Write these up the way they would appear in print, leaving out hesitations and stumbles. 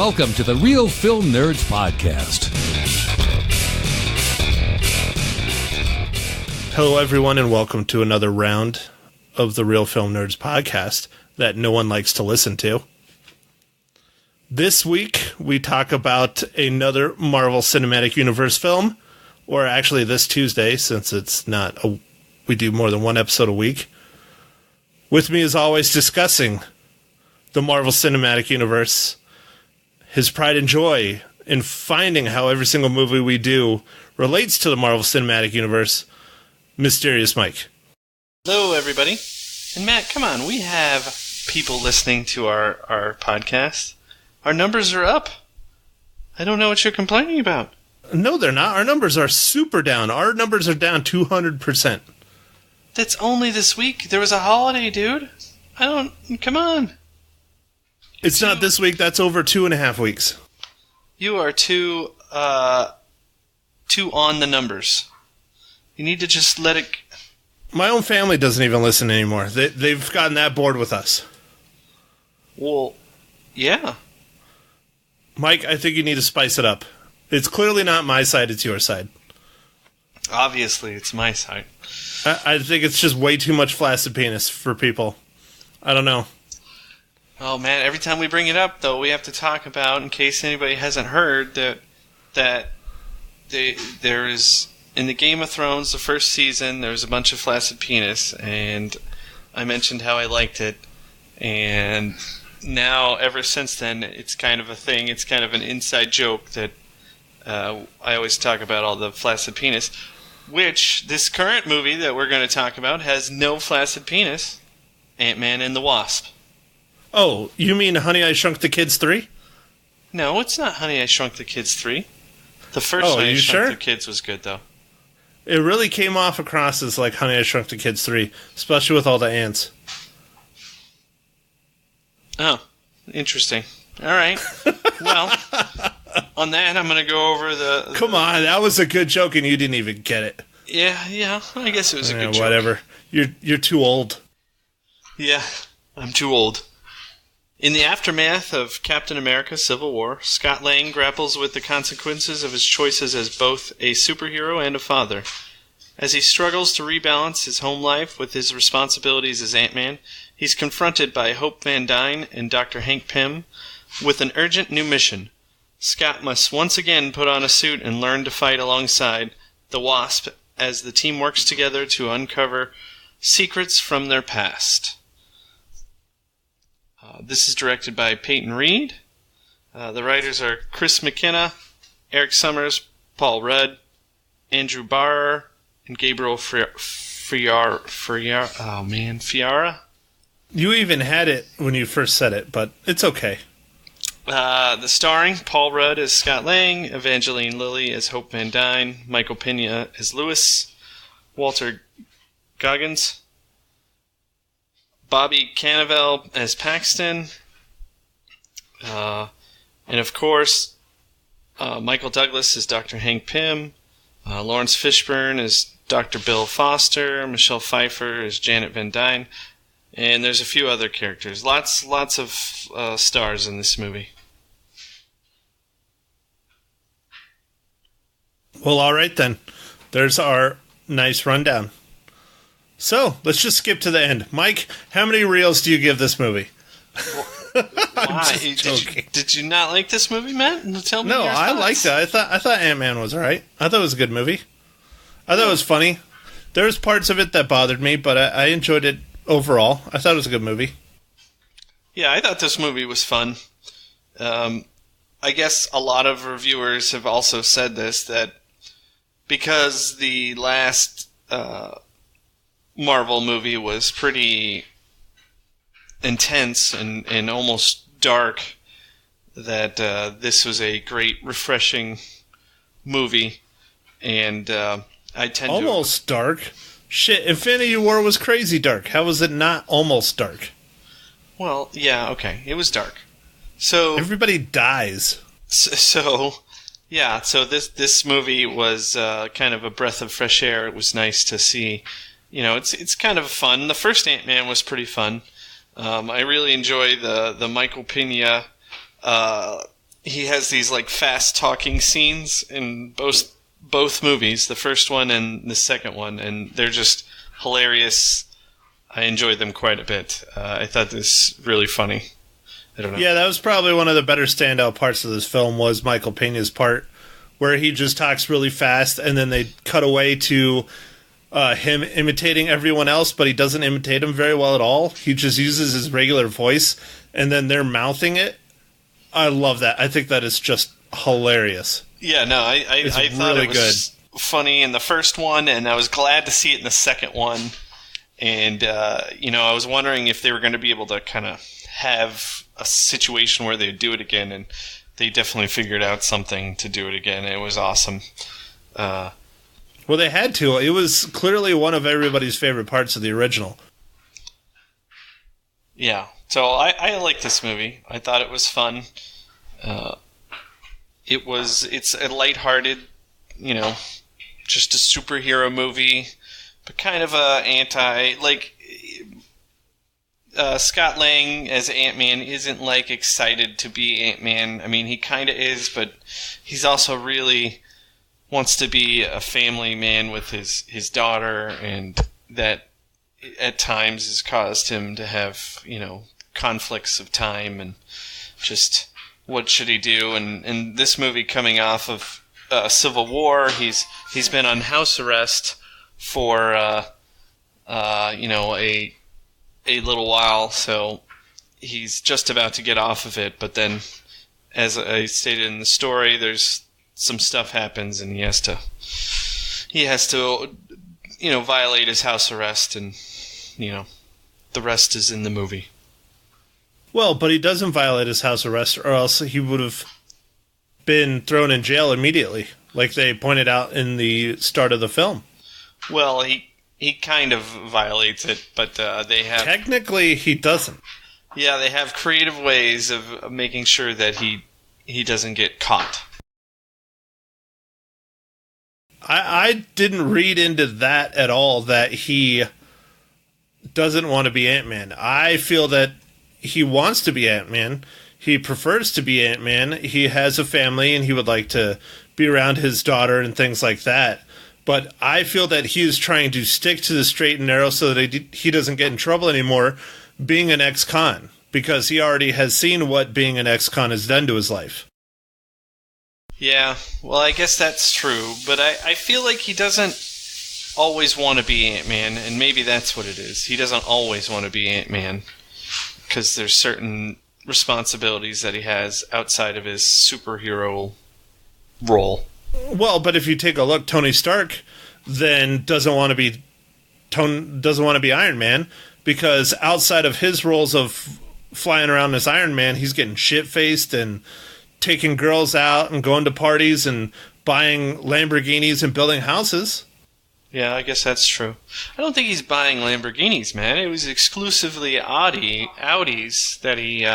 Welcome to the Real Film Nerds Podcast. Hello, everyone, and welcome to another round of the Real Film Nerds Podcast that no one likes to listen to. This week, we talk about another Marvel Cinematic Universe film, or actually this Tuesday, since it's not we do more than one episode a week. With me, as always, discussing the Marvel Cinematic Universe, his pride and joy in finding how every single movie we do relates to the Marvel Cinematic Universe, Mysterious Mike. Hello, everybody. And Matt, come on, we have people listening to our podcast. Our numbers are up. I don't know what you're complaining about. No, they're not. Our numbers are super down. Our numbers are down 200%. That's only this week. There was a holiday, dude. Come on. It's not this week. That's over 2.5 weeks. You are too on the numbers. You need to just let it... My own family doesn't even listen anymore. They've gotten that bored with us. Well, yeah. Mike, I think you need to spice it up. It's clearly not my side, it's your side. Obviously, it's my side. I think it's just way too much flaccid penis for people. I don't know. Oh, man, every time we bring it up, though, we have to talk about, in case anybody hasn't heard, that there is, in the Game of Thrones, the first season, there was a bunch of flaccid penis, and I mentioned how I liked it, and now, ever since then, it's kind of a thing, it's kind of an inside joke that I always talk about all the flaccid penis, which this current movie that we're going to talk about has no flaccid penis, Ant-Man and the Wasp. Oh, you mean Honey, I Shrunk the Kids 3? No, it's not Honey, I Shrunk the Kids 3. The first Honey, I Shrunk the Kids was good, though. It really came off across as like Honey, I Shrunk the Kids 3, especially with all the ants. Oh, interesting. All right. Well, on that, I'm going to go over the... Come on, that was a good joke and you didn't even get it. Yeah, I guess it was a good joke. Whatever. You're too old. Yeah, I'm too old. In the aftermath of Captain America: Civil War, Scott Lang grapples with the consequences of his choices as both a superhero and a father. As he struggles to rebalance his home life with his responsibilities as Ant-Man, he's confronted by Hope Van Dyne and Dr. Hank Pym with an urgent new mission. Scott must once again put on a suit and learn to fight alongside the Wasp as the team works together to uncover secrets from their past. This is directed by Peyton Reed. The writers are Chris McKenna, Eric Summers, Paul Rudd, Andrew Barr, and Gabriel Fiara. You even had it when you first said it, but it's okay. The starring, Paul Rudd as Scott Lang, Evangeline Lilly as Hope Van Dyne, Michael Pena as Lewis, Walter Goggins, Bobby Cannavale as Paxton, and of course, Michael Douglas as Dr. Hank Pym, Lawrence Fishburne as Dr. Bill Foster, Michelle Pfeiffer as Janet Van Dyne, and there's a few other characters. Lots of stars in this movie. Well, all right then. There's our nice rundown. So, let's just skip to the end. Mike, how many reels do you give this movie? Why? Did you not like this movie, Matt? Tell me No, your I thoughts. liked it. I thought Ant-Man was alright. I thought it was a good movie. I thought it was funny. There was parts of it that bothered me, but I enjoyed it overall. I thought it was a good movie. Yeah, I thought this movie was fun. I guess a lot of reviewers have also said this, that because the last Marvel movie was pretty intense and almost dark, that this was a great, refreshing movie, and I tend almost dark? Shit, Infinity War was crazy dark. How was it not almost dark? Well, yeah, okay, it was dark. So everybody dies. So this movie was kind of a breath of fresh air. It was nice to see. You know, it's kind of fun. The first Ant-Man was pretty fun. I really enjoy the Michael Pena he has these like fast talking scenes in both movies, the first one and the second one, and they're just hilarious. I enjoyed them quite a bit. I thought this really funny. I don't know. Yeah, that was probably one of the better standout parts of this film was Michael Pena's part, where he just talks really fast, and then they cut away to him imitating everyone else, but he doesn't imitate them very well at all. He just uses his regular voice, and then they're mouthing it. I love that. I think that is just hilarious. Yeah, no, I thought really it was funny in the first one, and I was glad to see it in the second one. And, I was wondering if they were going to be able to kind of have a situation where they'd do it again, and they definitely figured out something to do it again. It was awesome. Well, they had to. It was clearly one of everybody's favorite parts of the original. Yeah, so I liked this movie. I thought it was fun. It's a lighthearted, just a superhero movie, but kind of a Scott Lang as Ant-Man isn't excited to be Ant-Man. I mean, he kind of is, but he's also really wants to be a family man with his daughter, and that at times has caused him to have, conflicts of time and just what should he do. And this movie coming off of Civil War, he's been on house arrest for a little while, so he's just about to get off of it. But then, as I stated in the story, there's some stuff happens, and he has to violate his house arrest, and the rest is in the movie. Well, but he doesn't violate his house arrest, or else he would have been thrown in jail immediately, like they pointed out in the start of the film. Well, he kind of violates it, but they have... Technically, he doesn't. Yeah, they have creative ways of making sure that he doesn't get caught. I didn't read into that at all, that he doesn't want to be Ant-Man. I feel that he wants to be Ant-Man. He prefers to be Ant-Man. He has a family, and he would like to be around his daughter and things like that. But I feel that he is trying to stick to the straight and narrow so that he doesn't get in trouble anymore being an ex-con, because he already has seen what being an ex-con has done to his life. Yeah, well, I guess that's true, but I feel like he doesn't always want to be Ant-Man, and maybe that's what it is. He doesn't always want to be Ant-Man, because there's certain responsibilities that he has outside of his superhero role. Well, but if you take a look, Tony Stark then doesn't want to be Iron Man, because outside of his roles of flying around as Iron Man, he's getting shit-faced and taking girls out and going to parties and buying Lamborghinis and building houses. Yeah, I guess that's true. I don't think he's buying Lamborghinis, man. It was exclusively Audis that he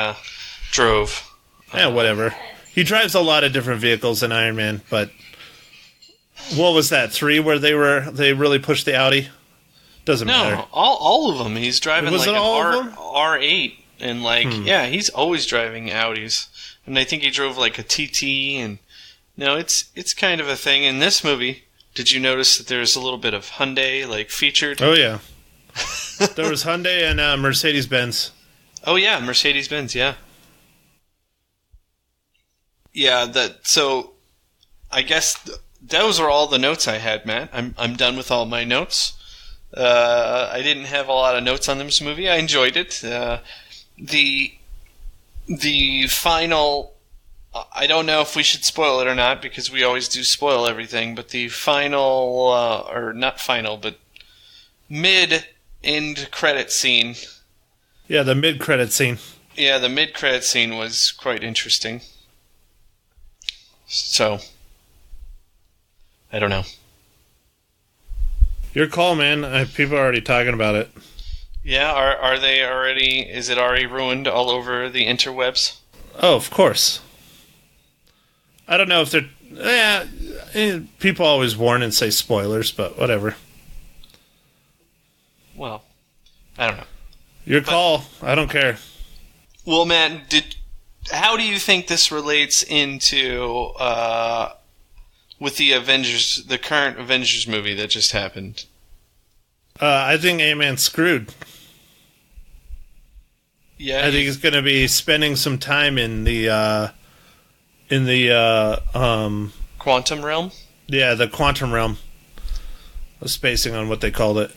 drove. Yeah, whatever. He drives a lot of different vehicles in Iron Man, but what was that, 3 where they really pushed the Audi? Doesn't matter. No, all of them. He's driving Was like it all of an them? R8, and yeah, he's always driving Audis. And I think he drove like a TT, and it's kind of a thing in this movie. Did you notice that there's a little bit of Hyundai featured? Oh yeah, there was Hyundai and Mercedes-Benz. Oh yeah, Mercedes-Benz, yeah. Yeah, so I guess those are all the notes I had, Matt. I'm done with all my notes. I didn't have a lot of notes on this movie. I enjoyed it. The final, I don't know if we should spoil it or not, because we always do spoil everything, but the final, or not final, but mid-end credit scene. Yeah, the mid-credit scene. Yeah, the mid-credit scene was quite interesting. So, I don't know. Your call, man. People are already talking about it. Yeah, are they already? Is it already ruined all over the interwebs? Oh, of course. I don't know if they're... people always warn and say spoilers, but whatever. Well, I don't know. Your call. I don't care. Well, Matt, how do you think this relates into with the Avengers, the current Avengers movie that just happened? I think Ant-Man's screwed. Yeah, I think he's going to be spending some time in the quantum realm. Yeah, the quantum realm. I was spacing on what they called it.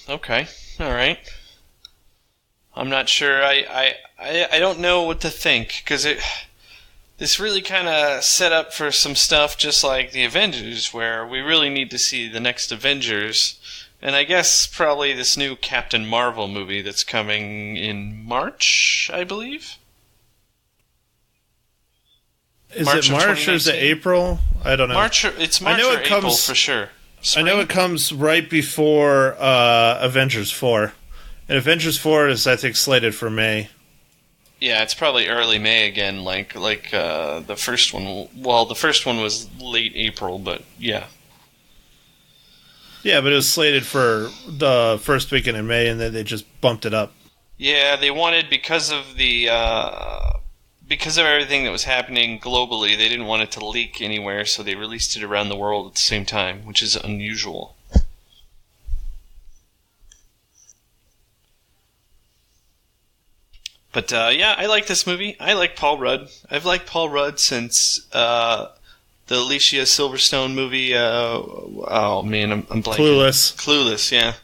Okay. All right. I'm not sure. I don't know what to think, because this really kind of set up for some stuff just like the Avengers, where we really need to see the next Avengers, and I guess probably this new Captain Marvel movie that's coming in March, I believe. Is it March or is it April? I don't know. It's March or April for sure. Spring? I know it comes right before Avengers 4. And Avengers 4 is, I think, slated for May. Yeah, it's probably early May again, like the first one. Well, the first one was late April, but yeah. Yeah, but it was slated for the first weekend in May, and then they just bumped it up. Yeah, they wanted, because of everything that was happening globally, they didn't want it to leak anywhere, so they released it around the world at the same time, which is unusual. But yeah, I like this movie. I like Paul Rudd. I've liked Paul Rudd since the Alicia Silverstone movie. Oh man, I'm blanking. Clueless, yeah.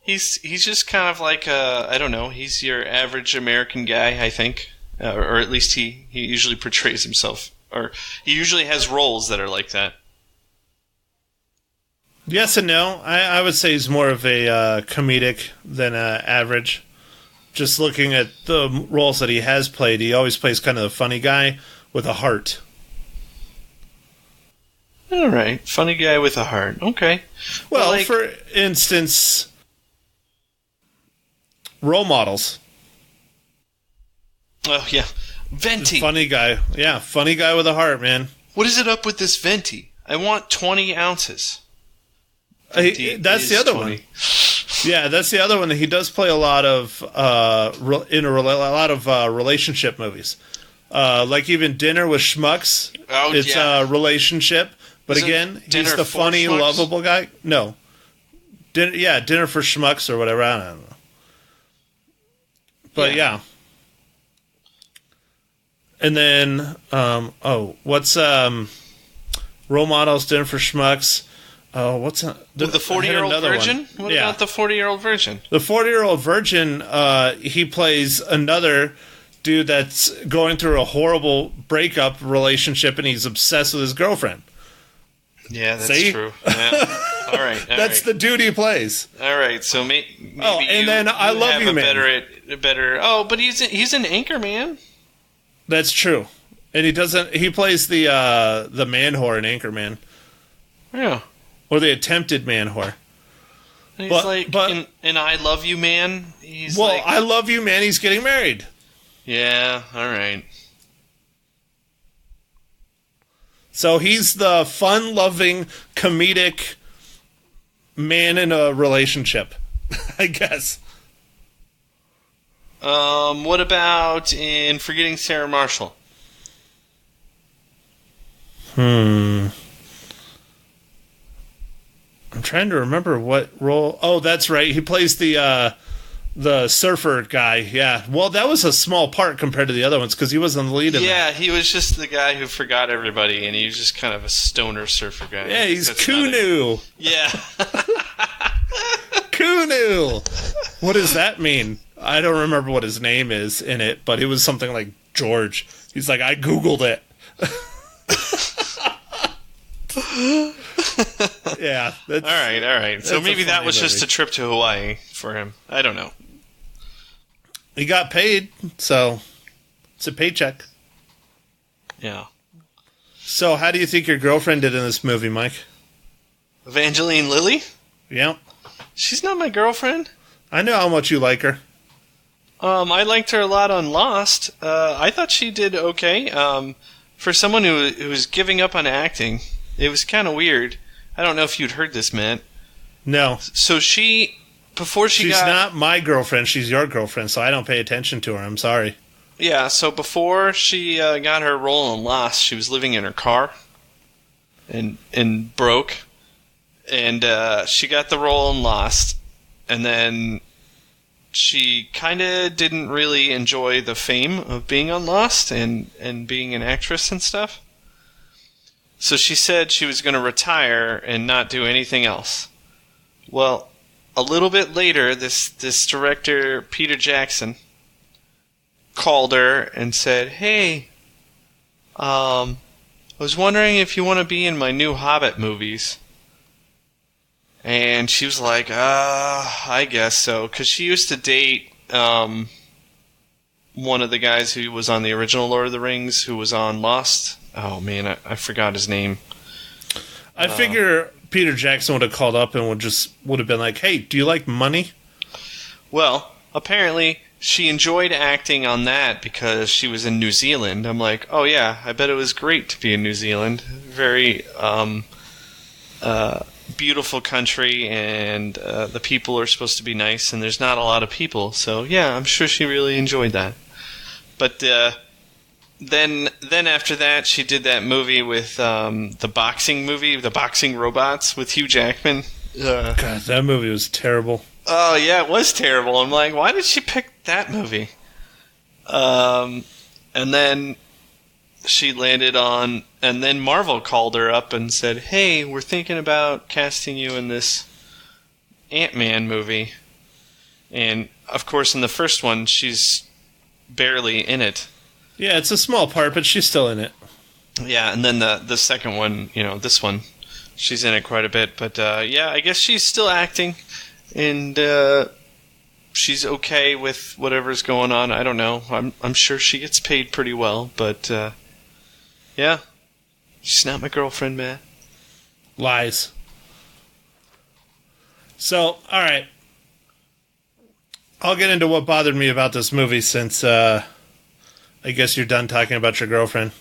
He's just kind of like I don't know. He's your average American guy, I think, or at least he usually portrays himself, or he usually has roles that are like that. Yes and no. I would say he's more of a comedic than average. Just looking at the roles that he has played, he always plays kind of the funny guy with a heart. All right, funny guy with a heart. Okay. Well, for instance, role models. Oh yeah, Venti. Funny guy. Yeah, funny guy with a heart, man. What is it up with this Venti? I want 20 ounces. That's the other 20. One. Yeah, that's the other one. He does play a lot of relationship movies, like even Dinner with Schmucks. Oh, it's a relationship, but again, he's the funny, schmucks? Lovable guy. No, Dinner for Schmucks or whatever. I don't know, but yeah. And then, what's role models? Dinner for Schmucks. Oh, what's that? The 40-year-old virgin? One. What about the 40-year-old virgin? The 40-year-old virgin, he plays another dude that's going through a horrible breakup relationship, and he's obsessed with his girlfriend. Yeah, that's true. Yeah. All right. That's the dude he plays. All right, so maybe and then I Love You Man. But he's an anchor man. That's true. And he plays the man whore in Anchorman. Yeah. Or the attempted man whore. He's in I Love You Man. I Love You Man, he's getting married. Yeah, all right. So he's the fun-loving, comedic man in a relationship, I guess. What about in Forgetting Sarah Marshall? I'm trying to remember what role. Oh, that's right. He plays the surfer guy. Yeah. Well, that was a small part compared to the other ones because he wasn't the lead in that. Yeah, he was just the guy who forgot everybody, and he was just kind of a stoner surfer guy. Yeah, he's Kunu. Yeah. Kunu. What does that mean? I don't remember what his name is in it, but it was something like George. He's like, I Googled it. Yeah. All right. So maybe that was just a trip to Hawaii for him. I don't know. He got paid, so it's a paycheck. Yeah. So how do you think your girlfriend did in this movie, Mike? Evangeline Lilly? Yeah. She's not my girlfriend. I know how much you like her. I liked her a lot on Lost. I thought she did okay. For someone who was giving up on acting, it was kind of weird. I don't know if you'd heard this, Matt. No. So she before she's not my girlfriend. She's your girlfriend, so I don't pay attention to her. I'm sorry. Yeah, so before she got her role in Lost, she was living in her car and broke. And she got the role in Lost, and then she kind of didn't really enjoy the fame of being on Lost and being an actress and stuff. So she said she was going to retire and not do anything else. Well, a little bit later, this director, Peter Jackson, called her and said, "Hey, I was wondering if you want to be in my new Hobbit movies." And she was like, I guess so. Because she used to date one of the guys who was on the original Lord of the Rings, who was on Lost. Oh, man, I forgot his name. I figure Peter Jackson would have called up and would have been like, "Hey, do you like money?" Well, apparently she enjoyed acting on that because she was in New Zealand. I'm like, oh, yeah, I bet it was great to be in New Zealand. Very beautiful country, and the people are supposed to be nice, and there's not a lot of people, so yeah, I'm sure she really enjoyed that. But then after that, she did that movie with the boxing robots with Hugh Jackman. God, that movie was terrible. Oh yeah, it was terrible. I'm like, why did she pick that movie? And then she landed on, and then Marvel called her up and said, "Hey, we're thinking about casting you in this Ant-Man movie." And, of course, in the first one, she's barely in it. Yeah, it's a small part, but she's still in it. Yeah, and then the second one, this one, she's in it quite a bit. But, yeah, I guess she's still acting, and she's okay with whatever's going on. I don't know. I'm sure she gets paid pretty well, but... yeah, she's not my girlfriend, man. Lies. So, all right. I'll get into what bothered me about this movie since I guess you're done talking about your girlfriend.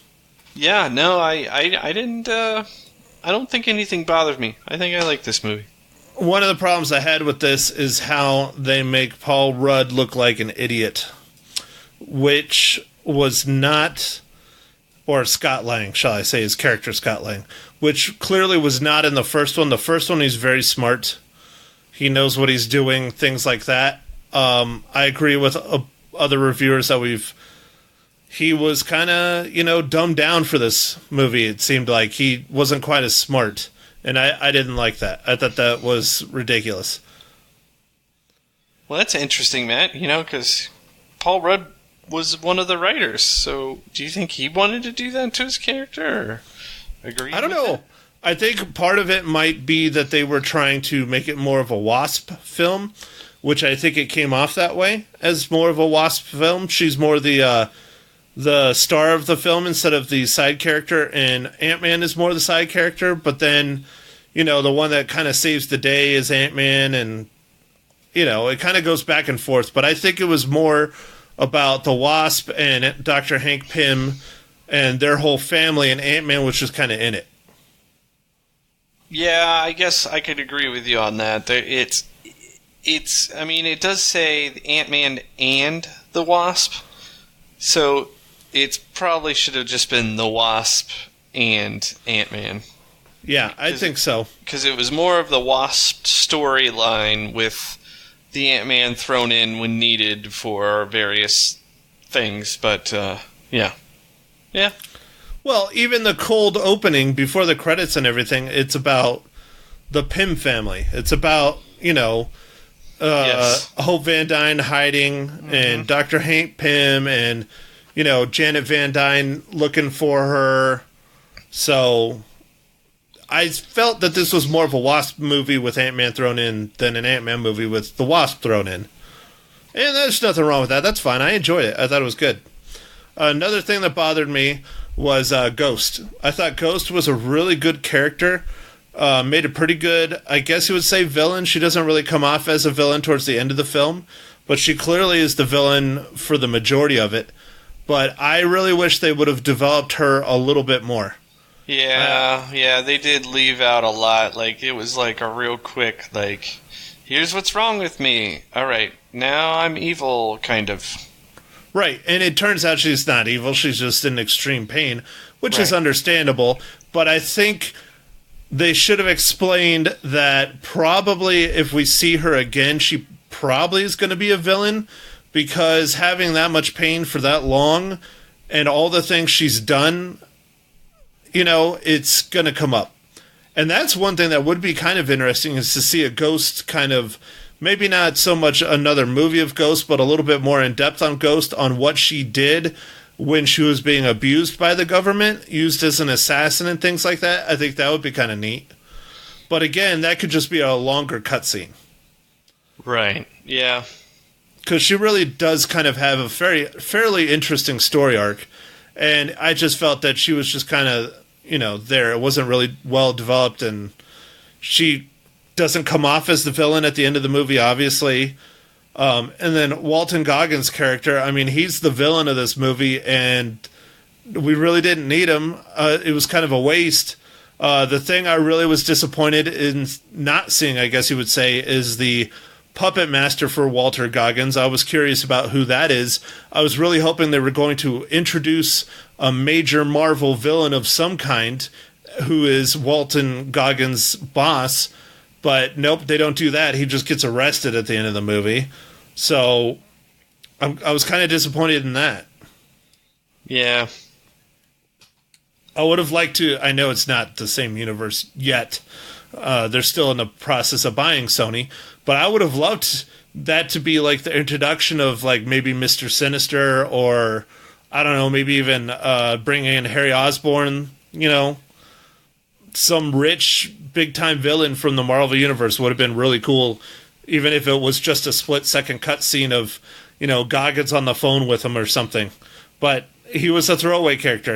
Yeah, no, I didn't, I don't think anything bothered me. I think I like this movie. One of the problems I had with this is how they make Paul Rudd look like an idiot, which was not... or Scott Lang, shall I say, his character Scott Lang, which clearly was not in the first one. The first one, he's very smart. He knows what he's doing, things like that. I agree with other reviewers that he was kind of, dumbed down for this movie. It seemed like he wasn't quite as smart, and I didn't like that. I thought that was ridiculous. Well, that's interesting, Matt, because Paul Rudd was one of the writers, so do you think he wanted to do that to his character, or agree? I don't know. It? I think part of it might be that they were trying to make it more of a Wasp film, which I think it came off that way as more of a Wasp film. She's more the star of the film instead of the side character, and Ant-Man is more the side character, but then, the one that kind of saves the day is Ant-Man, and, it kind of goes back and forth, but I think it was more about the Wasp and Dr. Hank Pym and their whole family, and Ant-Man was just kind of in it. Yeah, I guess I could agree with you on that. It does say Ant-Man and the Wasp, so it probably should have just been the Wasp and Ant-Man. Yeah, I think so. Because it was more of the Wasp storyline with the Ant-Man thrown in when needed for various things, but, yeah. Yeah. Well, even the cold opening, before the credits and everything, it's about the Pym family. It's about, yes. Hope Van Dyne hiding, and Dr. Hank Pym, and, Janet Van Dyne looking for her. So... I felt that this was more of a Wasp movie with Ant-Man thrown in than an Ant-Man movie with the Wasp thrown in. And there's nothing wrong with that. That's fine. I enjoyed it. I thought it was good. Another thing that bothered me was Ghost. I thought Ghost was a really good character. Made a pretty good, I guess you would say, villain. She doesn't really come off as a villain towards the end of the film, but she clearly is the villain for the majority of it. But I really wish they would have developed her a little bit more. Yeah, they did leave out a lot. Like, it was like a real quick, here's what's wrong with me. All right, now I'm evil, kind of. Right, and it turns out she's not evil. She's just in extreme pain, which is Right. understandable. But I think they should have explained that probably if we see her again, she probably is going to be a villain, because having that much pain for that long and all the things she's done, it's going to come up. And that's one thing that would be kind of interesting, is to see a Ghost kind of, maybe not so much another movie of Ghost, but a little bit more in depth on Ghost, on what she did when she was being abused by the government, used as an assassin and things like that. I think that would be kind of neat. But again, that could just be a longer cutscene. Right, yeah. Because she really does kind of have a fairly interesting story arc. And I just felt that she was just kind of, there. It wasn't really well developed, and she doesn't come off as the villain at the end of the movie, obviously. And then Walton Goggins' character, I mean, he's the villain of this movie, and we really didn't need him. It was kind of a waste. The thing I really was disappointed in not seeing, I guess you would say, is the puppet master for Walter Goggins. I was curious about who that is. I was really hoping they were going to introduce a major Marvel villain of some kind who is Walton Goggins' boss. But nope, they don't do that. He just gets arrested at the end of the movie. So I was kind of disappointed in that. Yeah. I would have liked to, I know it's not the same universe yet. They're still in the process of buying Sony. But I would have loved that to be like the introduction of like maybe Mr. Sinister, or I don't know, maybe even bringing in Harry Osborn, some rich big-time villain from the Marvel Universe would have been really cool, even if it was just a split-second cutscene of, Goggins on the phone with him or something. But he was a throwaway character.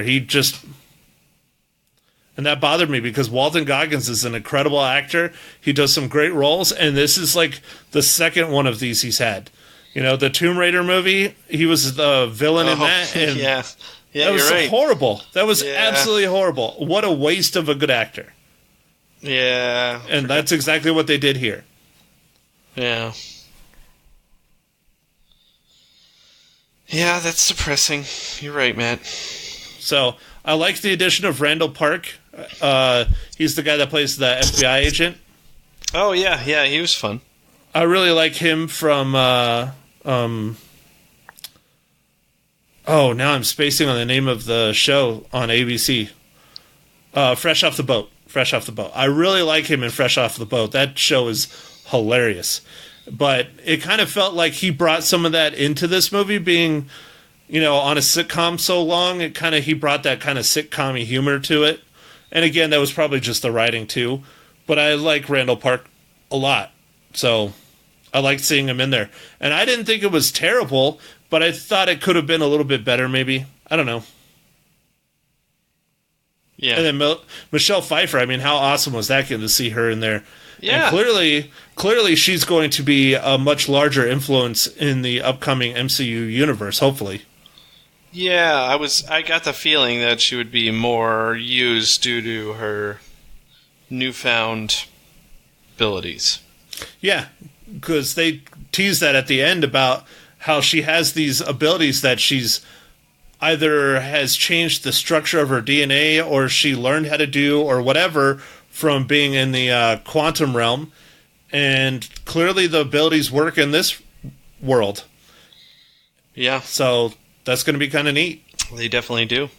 And that bothered me, because Walton Goggins is an incredible actor. He does some great roles, and this is like the second one of these he's had. The Tomb Raider movie, he was the villain in that. And yeah, that was you're right. Horrible. That was absolutely horrible. What a waste of a good actor. Yeah. And that's exactly what they did here. Yeah. Yeah, that's depressing. You're right, Matt. So I like the addition of Randall Park. He's the guy that plays the FBI agent. Oh, yeah, he was fun. I really like him from... now I'm spacing on the name of the show on ABC. Fresh Off the Boat. I really like him in Fresh Off the Boat. That show is hilarious. But it kind of felt like he brought some of that into this movie, being, on a sitcom so long. He brought that kind of sitcom-y humor to it. And again, that was probably just the writing too. But I like Randall Park a lot. So I liked seeing him in there. And I didn't think it was terrible, but I thought it could have been a little bit better, maybe. I don't know. Yeah. And then Michelle Pfeiffer, I mean, how awesome was that getting to see her in there? Yeah. And clearly she's going to be a much larger influence in the upcoming MCU universe, hopefully. Yeah, I got the feeling that she would be more used due to her newfound abilities. Yeah, because they tease that at the end about how she has these abilities that she's either has changed the structure of her DNA, or she learned how to do, or whatever, from being in the quantum realm. And clearly the abilities work in this world. Yeah. So that's going to be kind of neat. They definitely do.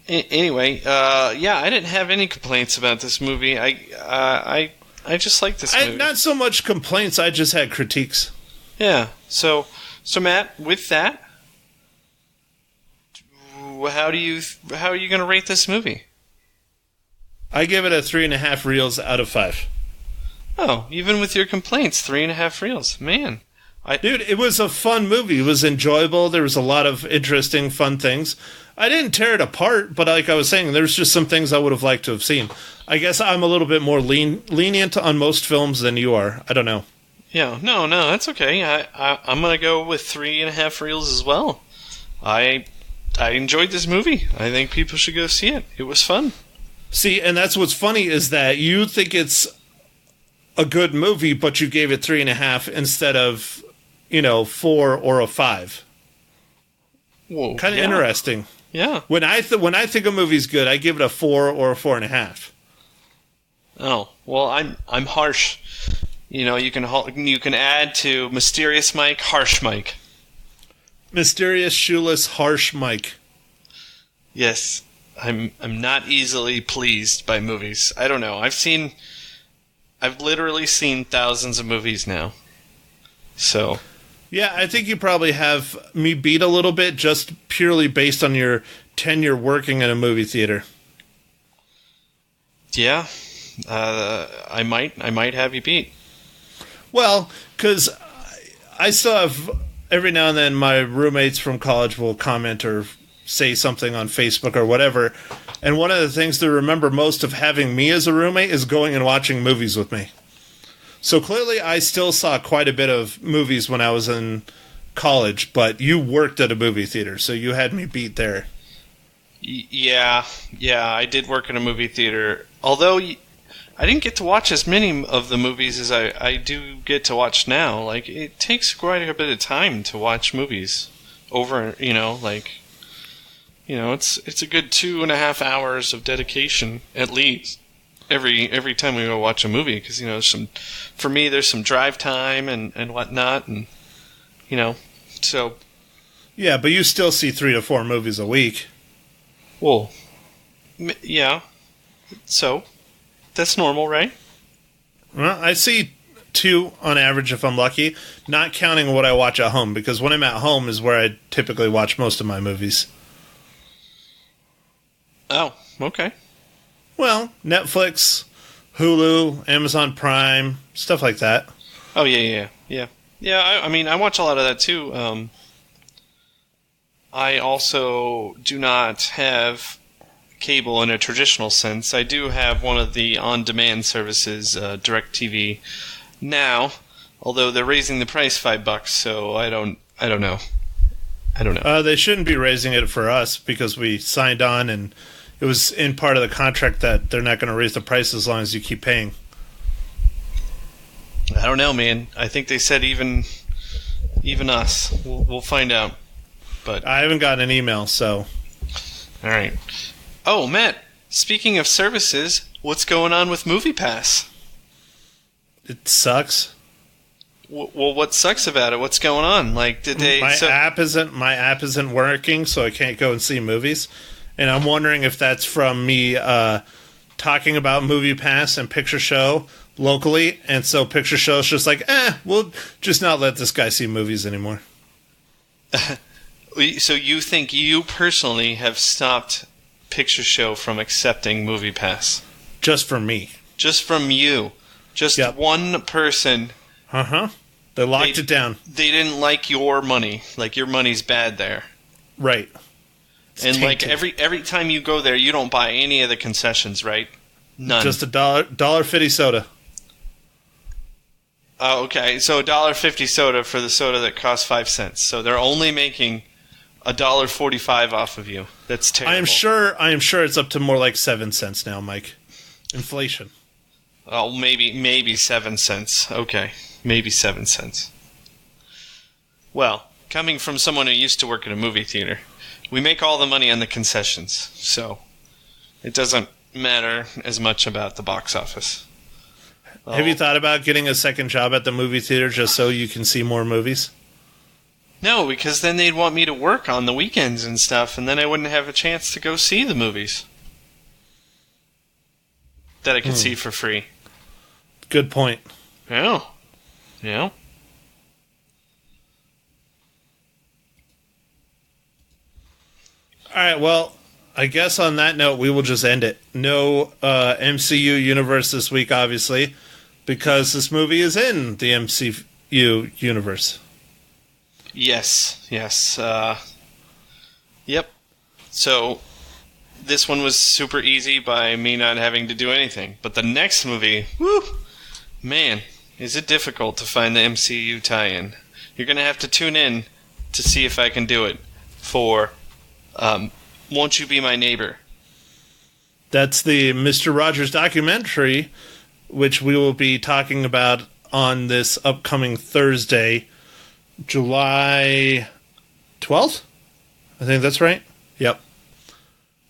Anyway, I didn't have any complaints about this movie. I just like this movie. Not so much complaints, I just had critiques. Yeah. So Matt, with that, how are you going to rate this movie? I give it a 3.5 reels out of 5. Oh, even with your complaints, 3.5 reels. Man. Dude, it was a fun movie. It was enjoyable. There was a lot of interesting, fun things. I didn't tear it apart, but like I was saying, there's just some things I would have liked to have seen. I guess I'm a little bit more lenient on most films than you are. I don't know. Yeah, no, that's okay. I'm going to go with 3.5 reels as well. I enjoyed this movie. I think people should go see it. It was fun. See, and that's what's funny is that you think it's a good movie, but you gave it 3.5 instead of, 4 or a 5. Whoa, Kind of interesting. Yeah. When I think a movie's good, I give it a 4 or a 4.5. Oh, well, I'm harsh. You can add to Mysterious Mike, Harsh Mike. Mysterious, shoeless, harsh Mike. Yes, I'm not easily pleased by movies. I don't know. I've literally seen thousands of movies now. So, yeah, I think you probably have me beat a little bit just purely based on your tenure working in a movie theater. Yeah, I might have you beat. Well, because I still have, every now and then, my roommates from college will comment or say something on Facebook or whatever. And one of the things to remember most of having me as a roommate is going and watching movies with me. So clearly I still saw quite a bit of movies when I was in college, but you worked at a movie theater, so you had me beat there. Yeah, I did work in a movie theater. Although I didn't get to watch as many of the movies as I do get to watch now. Like, it takes quite a bit of time to watch movies over, it's a good 2.5 hours of dedication at least every time we go watch a movie, because for me there's some drive time and whatnot, and so yeah, but you still see 3 to 4 movies a week. Well, yeah, so that's normal, right? Well, I see 2 on average if I'm lucky, not counting what I watch at home, because when I'm at home is where I typically watch most of my movies. Oh, okay. Well, Netflix, Hulu, Amazon Prime, stuff like that. Oh, yeah. I watch a lot of that too. I also do not have cable in a traditional sense. I do have one of the on-demand services, DirecTV, now. Although they're raising the price $5, so I don't know. They shouldn't be raising it for us because we signed on, and it was in part of the contract that they're not going to raise the price as long as you keep paying. I don't know, man. I think they said even us. We'll find out. But I haven't gotten an email, so. All right. Oh, Matt, speaking of services, what's going on with MoviePass? It sucks. Well, what sucks about it? What's going on? Like, did they? My app isn't working, so I can't go and see movies. And I'm wondering if that's from me talking about MoviePass and Picture Show locally, and so Picture Show's just like, we'll just not let this guy see movies anymore. So you think you personally have stopped Picture Show from accepting MoviePass? Just from me. Just from you. Just one person. Uh-huh. They locked it down. They didn't like your money. Like, your money's bad there. Right. And tainted. Like every time you go there, you don't buy any of the concessions, right? None. Just $1.50 soda. Oh, okay. So $1.50 soda for the soda that costs 5 cents. So they're only making $1.45 off of you. That's terrible. I am sure it's up to more like 7 cents now, Mike. Inflation. Oh, maybe 7 cents. Okay, maybe 7 cents. Well, coming from someone who used to work at a movie theater, we make all the money on the concessions, so it doesn't matter as much about the box office. Have you thought about getting a second job at the movie theater just so you can see more movies? No, because then they'd want me to work on the weekends and stuff, and then I wouldn't have a chance to go see the movies that I could see for free. Good point. Yeah. All right, well, I guess on that note, we will just end it. No MCU universe this week, obviously, because this movie is in the MCU universe. Yes. Yep. So, this one was super easy by me not having to do anything. But the next movie, man, is it difficult to find the MCU tie-in. You're going to have to tune in to see if I can do it for Won't You Be My Neighbor? That's the Mr. Rogers documentary which we will be talking about on this upcoming Thursday, July 12th? I think that's right. Yep.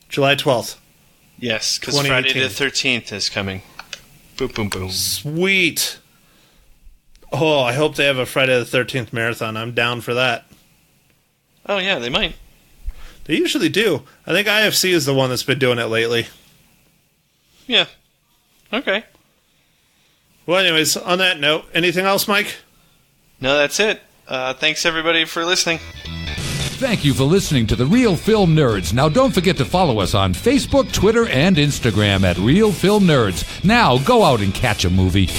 July 12th. Yes, because Friday the 13th is coming. Boom, boom, boom. Sweet. Oh, I hope they have a Friday the 13th marathon. I'm down for that. Oh, yeah, they might. They usually do. I think IFC is the one that's been doing it lately. Yeah. Okay. Well, anyways, on that note, anything else, Mike? No, that's it. Thanks, everybody, for listening. Thank you for listening to The Real Film Nerds. Now, don't forget to follow us on Facebook, Twitter, and Instagram at Real Film Nerds. Now, go out and catch a movie.